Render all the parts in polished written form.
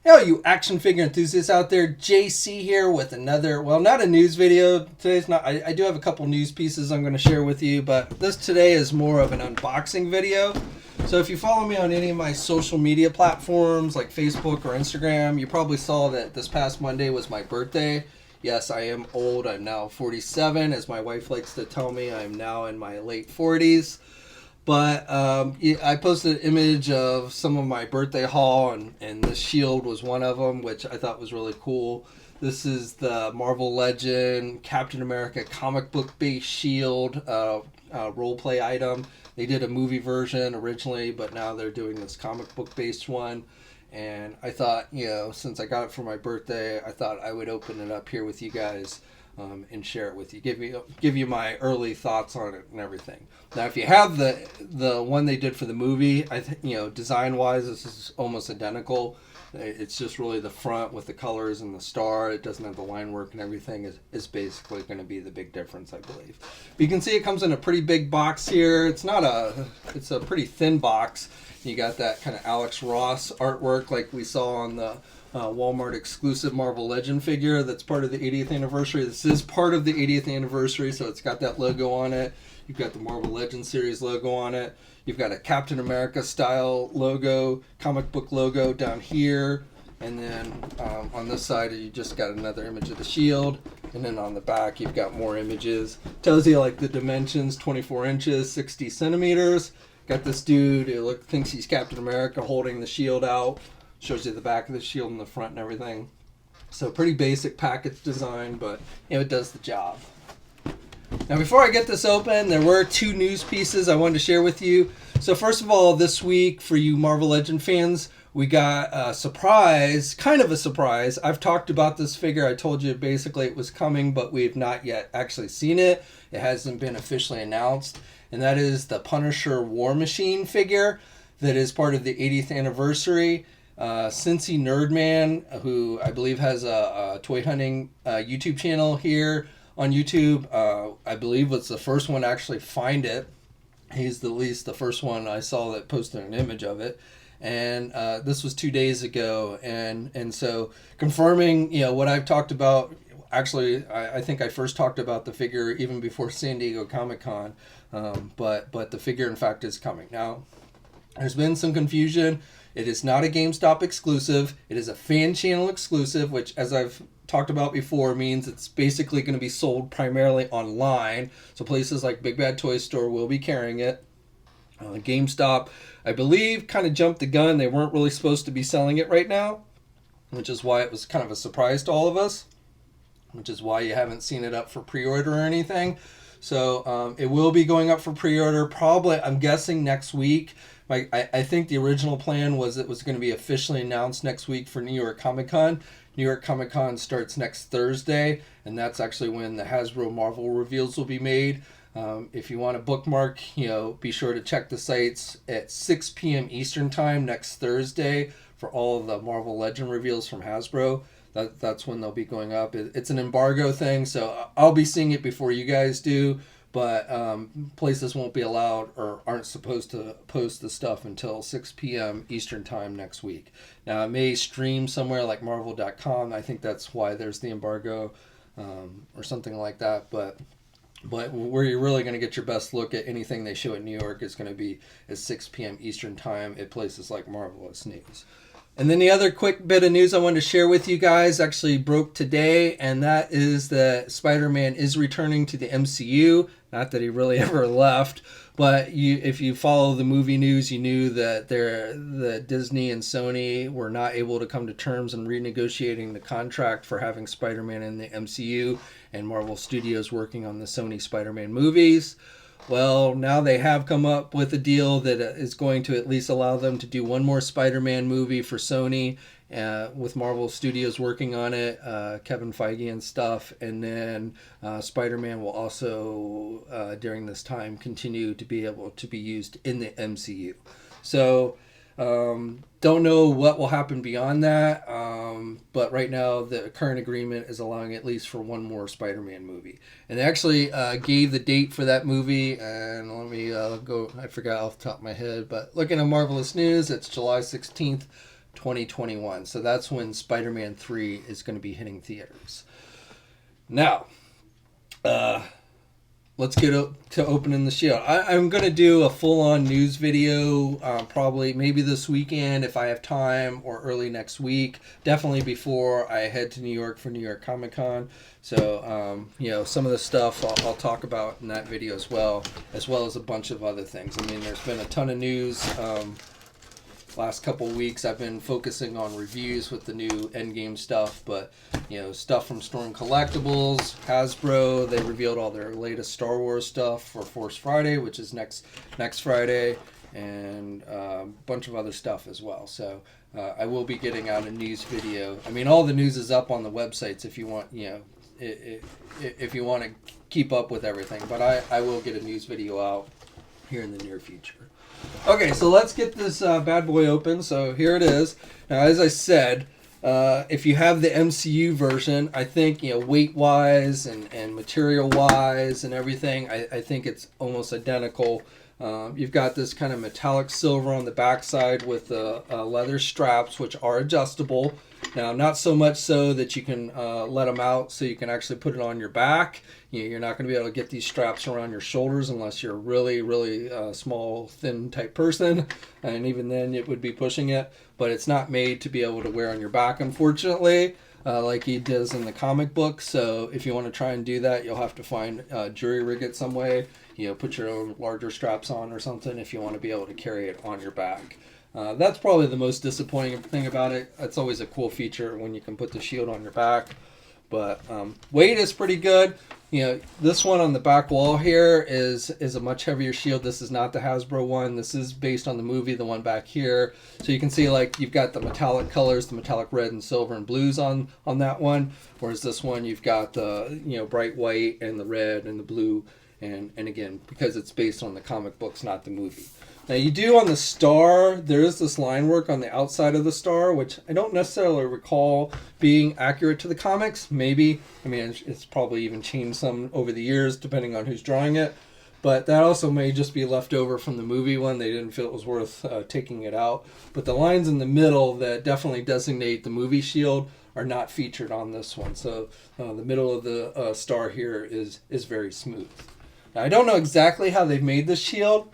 Yo, you action figure enthusiasts out there, JC here with another, well, not a news video. Today's not, I do have a couple news pieces I'm going to share with you, but this today is more of an unboxing video. So if you follow me on any of my social media platforms like Facebook or Instagram, you probably saw that this past Monday was my birthday. Yes, I am old. I'm now 47. As my wife likes to tell me, I'm now in my late 40s. But I posted an image of some of my birthday haul, and this shield was one of them, which I thought was really cool. This is the Marvel Legend Captain America comic book based shield role play item. They did a movie version originally, but now they're doing this comic book based one. And I thought, since I got it for my birthday, I thought I would open it up here with you guys. And share it with you. Give you my early thoughts on it and everything. Now, if you have the one they did for the movie, design wise, this is almost identical. It's just really the front with the colors and the star. It doesn't have the line work and everything. Is basically going to be the big difference, I believe. But you can see it comes in a pretty big box here. It's a pretty thin box. You got that kind of Alex Ross artwork like we saw on the Walmart exclusive Marvel Legend figure that's part of the 80th anniversary. This is part of the 80th anniversary, so it's got that logo on it. You've got the Marvel Legend series logo on it. You've got a Captain America style logo, comic book logo down here. And then on this side, you just got another image of the shield. And then on the back, you've got more images. Tells you like the dimensions, 24 inches, 60 centimeters. Got this dude who thinks he's Captain America holding the shield out. Shows you the back of the shield and the front and everything. So pretty basic package design, but it does the job. Now before I get this open, there were two news pieces I wanted to share with you. So first of all, this week for you Marvel Legend fans, we got a surprise, kind of a surprise. I've talked about this figure. I told you basically it was coming, but we have not yet actually seen it. It hasn't been officially announced. And that is the Punisher War Machine figure that is part of the 80th anniversary. Cincy Nerdman, who I believe has a toy hunting YouTube channel here on YouTube, I believe was the first one to actually find it. He's at least the first one I saw that posted an image of it. And this was 2 days ago. And so confirming, what I've talked about. Actually, I think I first talked about the figure even before San Diego Comic-Con. But the figure, in fact, is coming. Now, there's been some confusion. It is not a GameStop exclusive. It is a fan channel exclusive, which, as I've talked about before, means it's basically going to be sold primarily online. So places like Big Bad Toy Store will be carrying it. GameStop, I believe, kind of jumped the gun. They weren't really supposed to be selling it right now, which is why it was kind of a surprise to all of us, which is why you haven't seen it up for pre-order or anything. So it will be going up for pre-order probably, I'm guessing, next week. I think the original plan was it was going to be officially announced next week for New York Comic Con. New York Comic Con starts next Thursday, and that's actually when the Hasbro Marvel reveals will be made. If you want to bookmark, be sure to check the sites at 6 p.m. Eastern Time next Thursday for all of the Marvel Legend reveals from Hasbro. That's when they'll be going up. It's an embargo thing, so I'll be seeing it before you guys do. But places won't be allowed or aren't supposed to post the stuff until 6 p.m. Eastern Time next week. Now, it may stream somewhere like Marvel.com. I think that's why there's the embargo or something like that. But where you're really going to get your best look at anything they show at New York is going to be at 6 p.m. Eastern Time at places like Marvelous News. And then the other quick bit of news I wanted to share with you guys actually broke today, and that is that Spider-Man is returning to the MCU. Not that he really ever left, but if you follow the movie news, you knew that Disney and Sony were not able to come to terms in renegotiating the contract for having Spider-Man in the MCU, and Marvel Studios working on the Sony Spider-Man movies. Well, now they have come up with a deal that is going to at least allow them to do one more Spider-Man movie for Sony, with Marvel Studios working on it, Kevin Feige and stuff. And then Spider-Man will also, during this time, continue to be able to be used in the MCU. So, don't know what will happen beyond that, but right now the current agreement is allowing at least for one more Spider-Man movie. And they actually gave the date for that movie, and let me go, I forgot off the top of my head, but looking at Marvelous News, it's July 16th, 2021. So that's when Spider-Man 3 is going to be hitting theaters. Now, let's get to opening the shield. I'm going to do a full-on news video probably maybe this weekend if I have time, or early next week. Definitely before I head to New York for New York Comic Con. So, some of the stuff I'll talk about in that video as well as a bunch of other things. I mean, there's been a ton of news. Last couple weeks I've been focusing on reviews with the new Endgame stuff, but stuff from Storm Collectibles, Hasbro, they revealed all their latest Star Wars stuff for Force Friday, which is next Friday, and a bunch of other stuff as well. So I will be getting out a news video. I mean, all the news is up on the websites if you want, if you want to keep up with everything, but I will get a news video out here in the near future. Okay, so let's get this bad boy open. So here it is. Now, as I said, if you have the MCU version, I think, weight-wise and material-wise and everything, I think it's almost identical. You've got this kind of metallic silver on the backside with the leather straps, which are adjustable. Now, not so much so that you can let them out so you can actually put it on your back. You're not going to be able to get these straps around your shoulders unless you're a really, really small, thin type person. And even then, it would be pushing it. But it's not made to be able to wear on your back, unfortunately, like he does in the comic book. So if you want to try and do that, you'll have to find jury rig it some way. Put your own larger straps on or something if you want to be able to carry it on your back. That's probably the most disappointing thing about it. It's always a cool feature when you can put the shield on your back. But weight is pretty good. This one on the back wall here is a much heavier shield. This is not the Hasbro one. This is based on the movie, the one back here. So you can see, like, you've got the metallic colors, the metallic red and silver and blues on that one. Whereas this one, you've got the bright white and the red and the blue. And again, because it's based on the comic books, not the movie. Now, you do on the star, there is this line work on the outside of the star, which I don't necessarily recall being accurate to the comics. Maybe. I mean, it's probably even changed some over the years, depending on who's drawing it. But that also may just be left over from the movie one. They didn't feel it was worth taking it out. But the lines in the middle that definitely designate the movie shield are not featured on this one. So the middle of the star here is very smooth. Now, I don't know exactly how they've made this shield.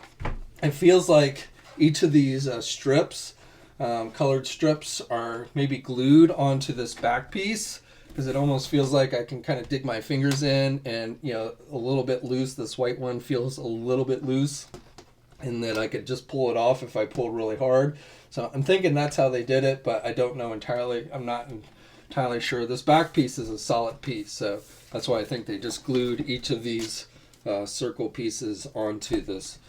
It feels like each of these strips, colored strips, are maybe glued onto this back piece, because it almost feels like I can kind of dig my fingers in and, a little bit loose. This white one feels a little bit loose, and that I could just pull it off if I pulled really hard. So I'm thinking that's how they did it, but I don't know entirely. I'm not entirely sure. This back piece is a solid piece, so that's why I think they just glued each of these circle pieces onto this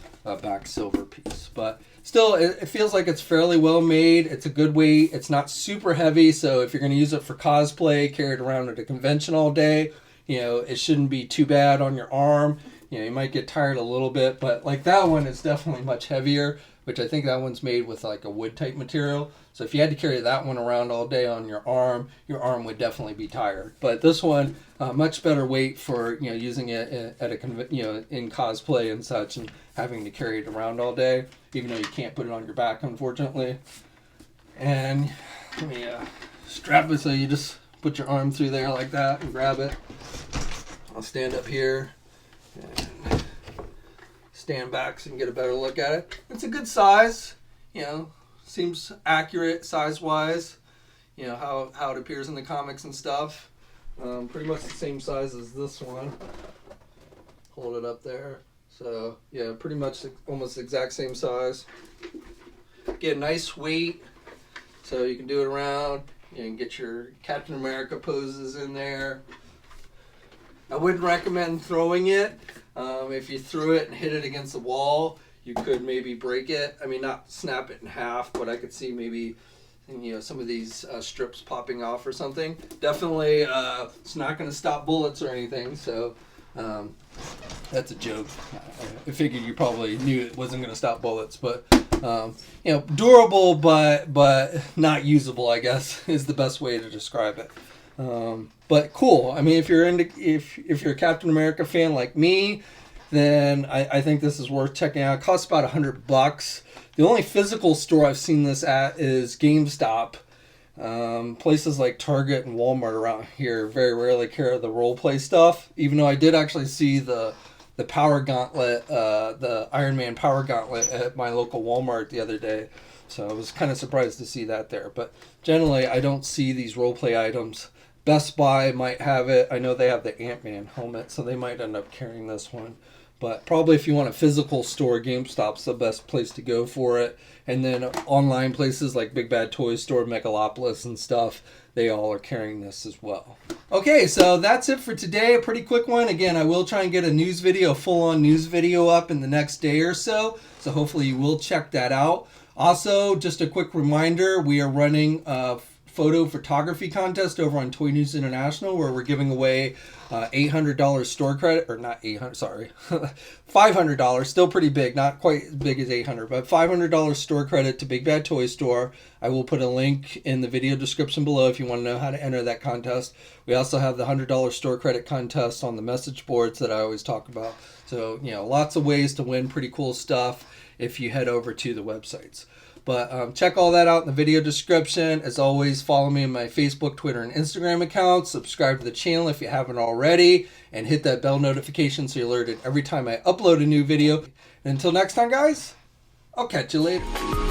back silver piece. But still, it feels like it's fairly well made. It's a good weight. It's not super heavy, so if you're going to use it for cosplay, carry it around at a convention all day, it shouldn't be too bad on your arm. You might get tired a little bit, but like that one is definitely much heavier, which I think that one's made with like a wood type material. So if you had to carry that one around all day on your arm would definitely be tired. But this one, much better weight for using it at a in cosplay and such, and having to carry it around all day, even though you can't put it on your back, unfortunately. And let me strap it so you just put your arm through there like that and grab it. I'll stand up here and stand back so you can get a better look at it. It's a good size, seems accurate size-wise, how it appears in the comics and stuff. Pretty much the same size as this one. Hold it up there. So, yeah, pretty much almost the exact same size. Get a nice weight, so you can do it around. You can get your Captain America poses in there. I wouldn't recommend throwing it. If you threw it and hit it against the wall, you could maybe break it. I mean, not snap it in half, but I could see maybe some of these strips popping off or something. Definitely, it's not going to stop bullets or anything, so that's a joke. I figured you probably knew it wasn't going to stop bullets, but durable but not usable, I guess, is the best way to describe it. But cool. I mean, if you're a Captain America fan like me, then I think this is worth checking out. It costs about $100. The only physical store I've seen this at is GameStop. Places like Target and Walmart around here very rarely carry the role play stuff, even though I did actually see the Power Gauntlet, the Iron Man Power Gauntlet at my local Walmart the other day. So I was kind of surprised to see that there. But generally, I don't see these role play items. Best Buy might have it. I know they have the Ant-Man helmet, so they might end up carrying this one. But probably if you want a physical store, GameStop's the best place to go for it. And then online places like Big Bad Toy Store, Megalopolis and stuff, they all are carrying this as well. Okay, so that's it for today. A pretty quick one. Again, I will try and get a news video, a full-on news video up in the next day or so. So hopefully you will check that out. Also, just a quick reminder, we are running a photo photography contest over on Toy News International where we're giving away $800 store credit, or not 800, sorry, $500, still pretty big, not quite as big as 800, but $500 store credit to Big Bad Toy Store. I will put a link in the video description below if you want to know how to enter that contest. We also have the $100 store credit contest on the message boards that I always talk about. So, you know, lots of ways to win pretty cool stuff if you head over to the websites. But check all that out in the video description. As always, follow me on my Facebook, Twitter, and Instagram accounts. Subscribe to the channel if you haven't already. And hit that bell notification so you're alerted every time I upload a new video. And until next time, guys, I'll catch you later.